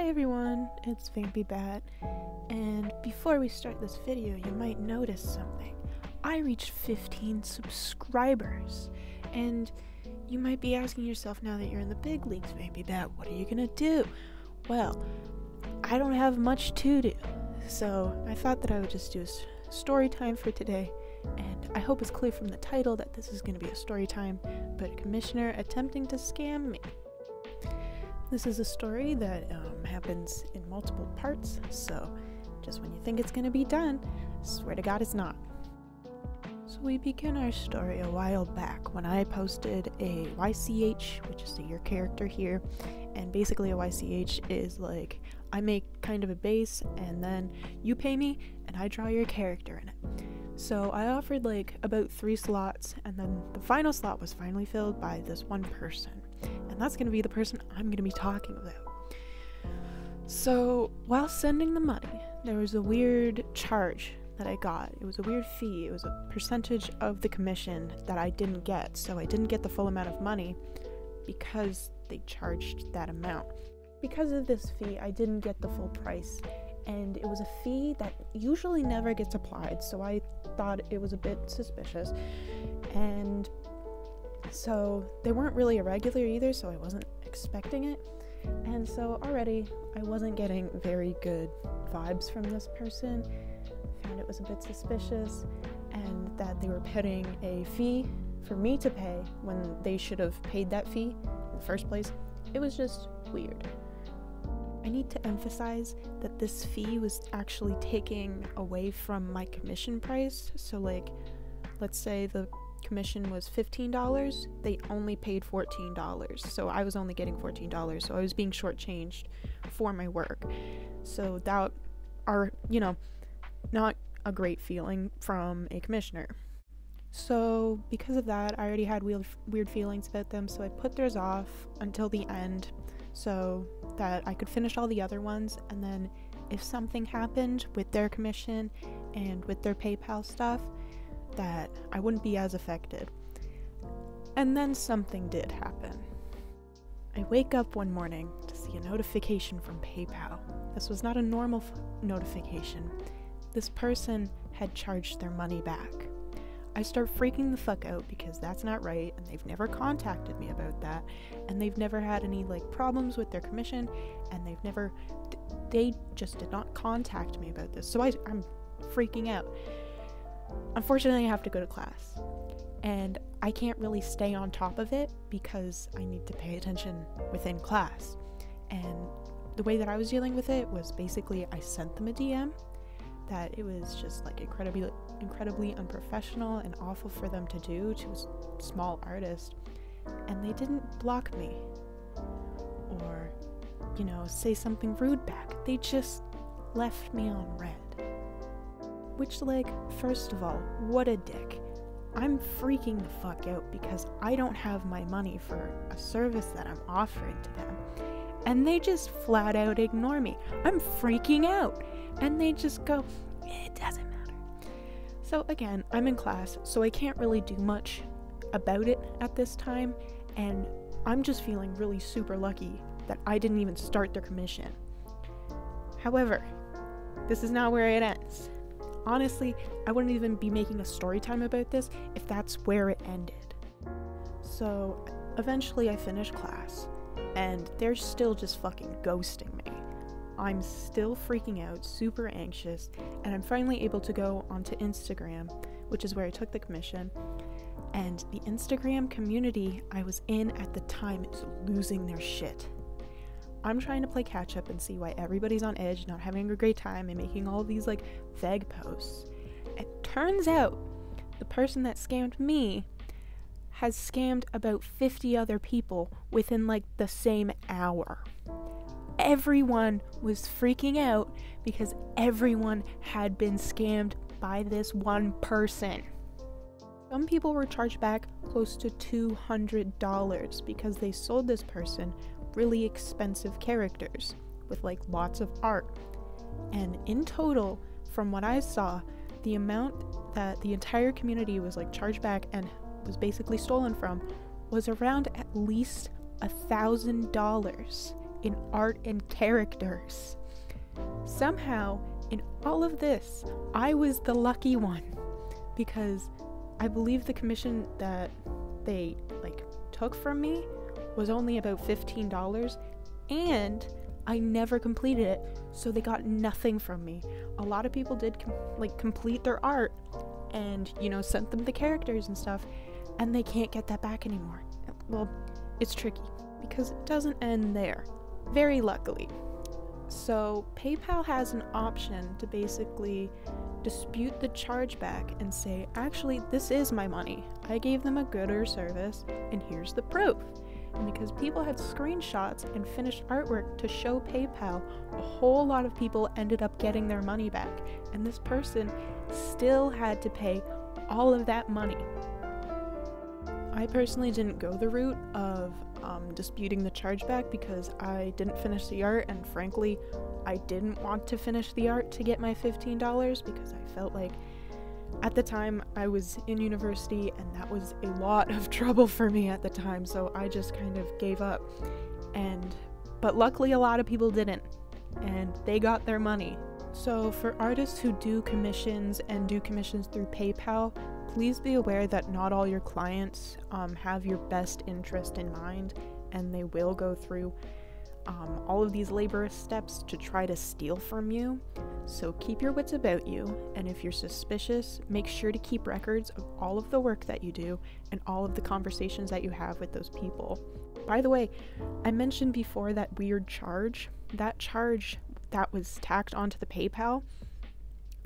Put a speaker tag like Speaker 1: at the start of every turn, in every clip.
Speaker 1: Hi everyone, it's Vampy Bat, and before we start this video, you might notice something. I reached 15 subscribers, and you might be asking yourself, now that you're in the big leagues, Vampy Bat, what are you gonna do? Well, I don't have much to do, so I thought that I would just do a story time for today, and I hope it's clear from the title that this is gonna be a story time about a commissioner attempting to scam me. This is a story that happens in multiple parts, so just when you think it's gonna be done, swear to God it's not. So we begin our story a while back when I posted a YCH, which is your character here, and basically a YCH is like, I make kind of a base and then you pay me and I draw your character in it. So I offered like about 3 slots, and then the final slot was finally filled by this one person. And that's going to be the person I'm going to be talking about. So while sending the money, there was a weird charge that I got. It was a weird fee. It was a percentage of the commission that I didn't get. So I didn't get the full amount of money because they charged that amount. Because of this fee, I didn't get the full price. And it was a fee that usually never gets applied. So I thought it was a bit suspicious. And so they weren't really irregular either, so I wasn't expecting it. And so already I wasn't getting very good vibes from this person. I found it was a bit suspicious, and that they were putting a fee for me to pay when they should have paid that fee in the first place. It was just weird. I need to emphasize that this fee was actually taking away from my commission price. So like, let's say the commission was $15, they only paid $14, so I was only getting $14, so I was being shortchanged for my work. So that are, not a great feeling from a commissioner. So because of that, I already had weird feelings about them, so I put theirs off until the end so that I could finish all the other ones, and then if something happened with their commission and with their PayPal stuff, that I wouldn't be as affected. And then something did happen. I wake up one morning to see a notification from PayPal. This was not a normal notification. This person had charged their money back. I start freaking the fuck out because that's not right, and they've never contacted me about that, and they've never had any problems with their commission, and they just did not contact me about this. So I'm freaking out. Unfortunately, I have to go to class, and I can't really stay on top of it because I need to pay attention within class. And the way that I was dealing with it was basically I sent them a DM that it was just incredibly unprofessional and awful for them to do to a small artist, and they didn't block me or say something rude back. They just left me on red. Which, first of all, what a dick. I'm freaking the fuck out because I don't have my money for a service that I'm offering to them. And they just flat out ignore me. I'm freaking out. And they just go, it doesn't matter. So again, I'm in class, so I can't really do much about it at this time. And I'm just feeling really super lucky that I didn't even start their commission. However, this is not where it ends. Honestly, I wouldn't even be making a story time about this if that's where it ended. So eventually I finished class, and they're still just fucking ghosting me. I'm still freaking out, super anxious, and I'm finally able to go onto Instagram, which is where I took the commission, and the Instagram community I was in at the time is losing their shit. I'm trying to play catch up and see why everybody's on edge, not having a great time, and making all these vague posts. It turns out the person that scammed me has scammed about 50 other people within the same hour. Everyone was freaking out because everyone had been scammed by this one person. Some people were charged back close to $200 because they sold this person really expensive characters with lots of art. And in total, from what I saw, the amount that the entire community was charged back and was basically stolen from was around at least $1,000. in art and characters. Somehow, in all of this, I was the lucky one, because I believe the commission that they took from me was only about $15, and I never completed it, so they got nothing from me. A lot of people did complete their art and, sent them the characters and stuff, and they can't get that back anymore. Well, it's tricky because it doesn't end there, very luckily. So PayPal has an option to basically dispute the chargeback and say, actually, this is my money. I gave them a good or service, and here's the proof. And because people had screenshots and finished artwork to show PayPal, a whole lot of people ended up getting their money back, and this person still had to pay all of that money. I personally didn't go the route of disputing the chargeback because I didn't finish the art, and frankly, I didn't want to finish the art to get my $15 because I felt like at the time I was in university and that was a lot of trouble for me at the time, so I just kind of gave up. But luckily a lot of people didn't, and they got their money. So for artists who do commissions and do commissions through PayPal, please be aware that not all your clients have your best interest in mind, and they will go through all of these laborious steps to try to steal from you. So keep your wits about you, and if you're suspicious, make sure to keep records of all of the work that you do and all of the conversations that you have with those people. By the way, I mentioned before that weird charge. That charge that was tacked onto the PayPal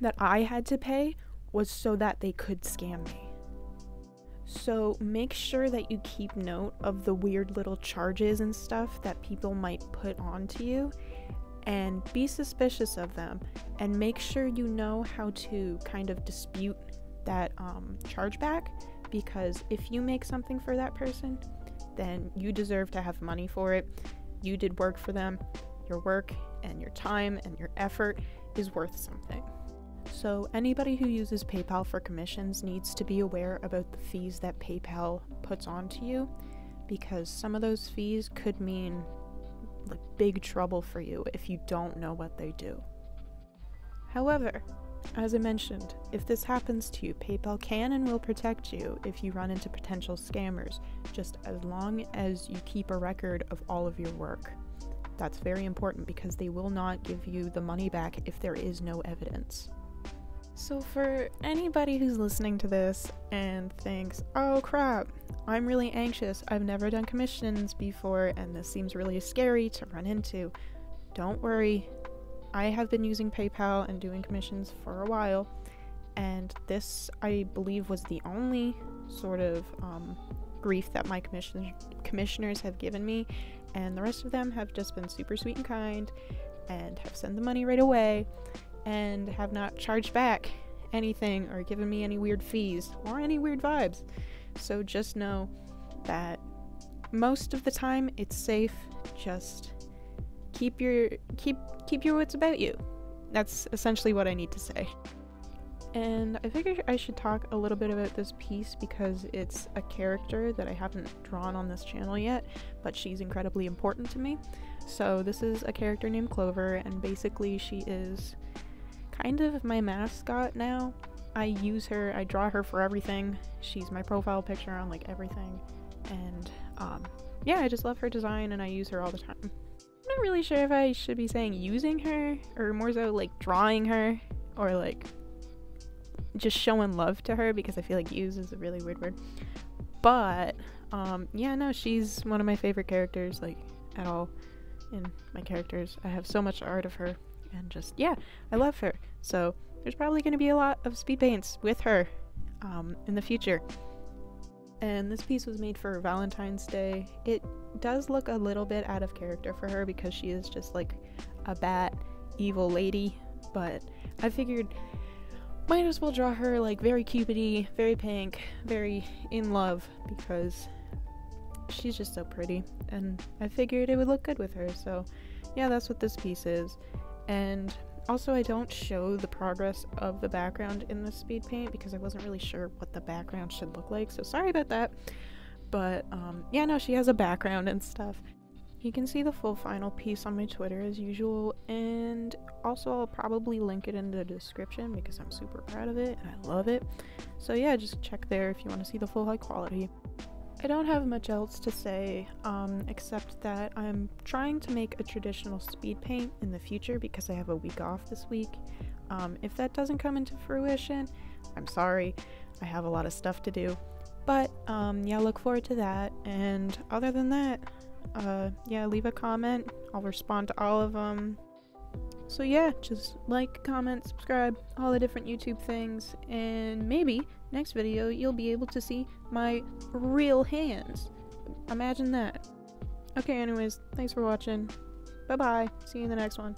Speaker 1: that I had to pay was so that they could scam me. So make sure that you keep note of the weird little charges and stuff that people might put onto you, and be suspicious of them, and make sure you know how to kind of dispute that chargeback, because if you make something for that person, then you deserve to have money for it. You did work for them. Your work and your time and your effort is worth something. So anybody who uses PayPal for commissions needs to be aware about the fees that PayPal puts onto you, because some of those fees could mean big trouble for you if you don't know what they do. However, as I mentioned, if this happens to you, PayPal can and will protect you if you run into potential scammers, just as long as you keep a record of all of your work. That's very important because they will not give you the money back if there is no evidence. So for anybody who's listening to this and thinks, oh crap, I'm really anxious, I've never done commissions before and this seems really scary to run into, don't worry. I have been using PayPal and doing commissions for a while, and this, I believe, was the only sort of grief that my commissioners have given me, and the rest of them have just been super sweet and kind and have sent the money right away and have not charged back anything or given me any weird fees or any weird vibes. So just know that most of the time it's safe. Just keep your wits about you. That's essentially what I need to say. And I figured I should talk a little bit about this piece because it's a character that I haven't drawn on this channel yet, but she's incredibly important to me. So this is a character named Clover, and basically she is kind of my mascot now. I use her, I draw her for everything. She's my profile picture on everything, and yeah, I just love her design and I use her all the time. I'm not really sure if I should be saying using her or more so drawing her or just showing love to her, because I feel like use is a really weird word. But yeah, no, she's one of my favorite characters at all in my characters. I have so much art of her, and just, yeah, I love her. So there's probably going to be a lot of speed paints with her in the future. And this piece was made for Valentine's Day. It does look a little bit out of character for her because she is just a bat evil lady, but I figured might as well draw her very cupidly, very pink, very in love, because she's just so pretty, and I figured it would look good with her. So yeah, that's what this piece is. And also, I don't show the progress of the background in the speed paint because I wasn't really sure what the background should look like, so sorry about that. But yeah, no, she has a background and stuff. You can see the full final piece on my Twitter as usual, and also I'll probably link it in the description because I'm super proud of it and I love it. So yeah, just check there if you want to see the full high quality. I don't have much else to say, except that I'm trying to make a traditional speed paint in the future because I have a week off this week. If that doesn't come into fruition, I'm sorry, I have a lot of stuff to do. But yeah, look forward to that, and other than that, yeah, leave a comment. I'll respond to all of them. So yeah, just like, comment, subscribe, all the different YouTube things, and maybe next video you'll be able to see my real hands. Imagine that. Okay, anyways, thanks for watching. Bye bye. See you in the next one.